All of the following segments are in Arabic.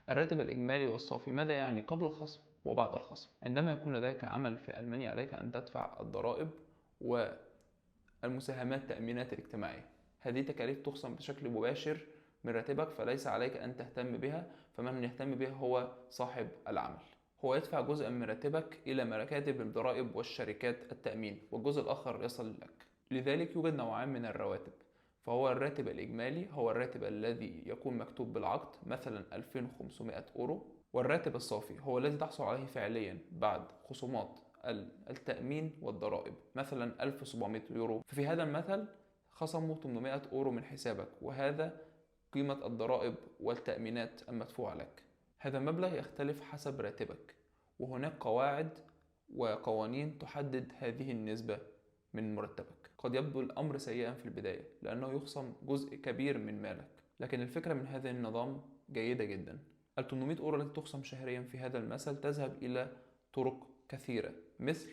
الراتب الإجمالي والصافي ماذا يعني قبل الخصم وبعد الخصم؟ عندما يكون لديك عمل في ألمانيا عليك أن تدفع الضرائب والمساهمات التأمينات الاجتماعية. هذه تكاليف تخصم بشكل مباشر من راتبك، فليس عليك أن تهتم بها، فمن يهتم بها هو صاحب العمل. هو يدفع جزءا من راتبك إلى مكاتب الضرائب والشركات التأمين، والجزء الآخر يصل لك. لذلك يوجد نوعان من الرواتب. فهو الراتب الإجمالي، هو الراتب الذي يكون مكتوب بالعقد، مثلا 2500 أورو. والراتب الصافي هو الذي تحصل عليه فعليا بعد خصومات التأمين والضرائب، مثلا 1700 يورو. ففي هذا المثل خصموا 800 أورو من حسابك، وهذا قيمة الضرائب والتأمينات المدفوعة لك. هذا المبلغ يختلف حسب راتبك، وهناك قواعد وقوانين تحدد هذه النسبة من مرتبك. قد يبدو الأمر سيئا في البداية لأنه يخصم جزء كبير من مالك، لكن الفكرة من هذا النظام جيدة جدا. ال 800 أورو التي تخصم شهريا في هذا المثل تذهب إلى طرق كثيرة، مثل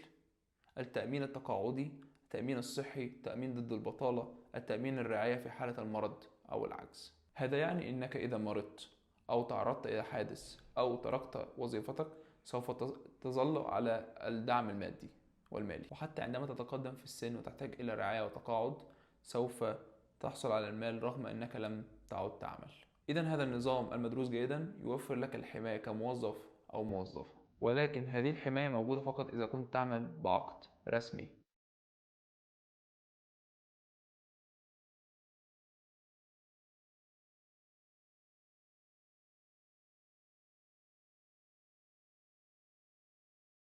التأمين التقاعدي، التأمين الصحي، التأمين ضد البطالة، التأمين الرعاية في حالة المرض أو العجز. هذا يعني أنك إذا مرضت أو تعرضت إلى حادث أو تركت وظيفتك سوف تظل على الدعم المادي والمالي، وحتى عندما تتقدم في السن وتحتاج إلى رعاية وتقاعد سوف تحصل على المال رغم أنك لم تعد تعمل. إذا هذا النظام المدروس جيدا يوفر لك الحماية كموظف أو موظفة، ولكن هذه الحماية موجودة فقط إذا كنت تعمل بعقد رسمي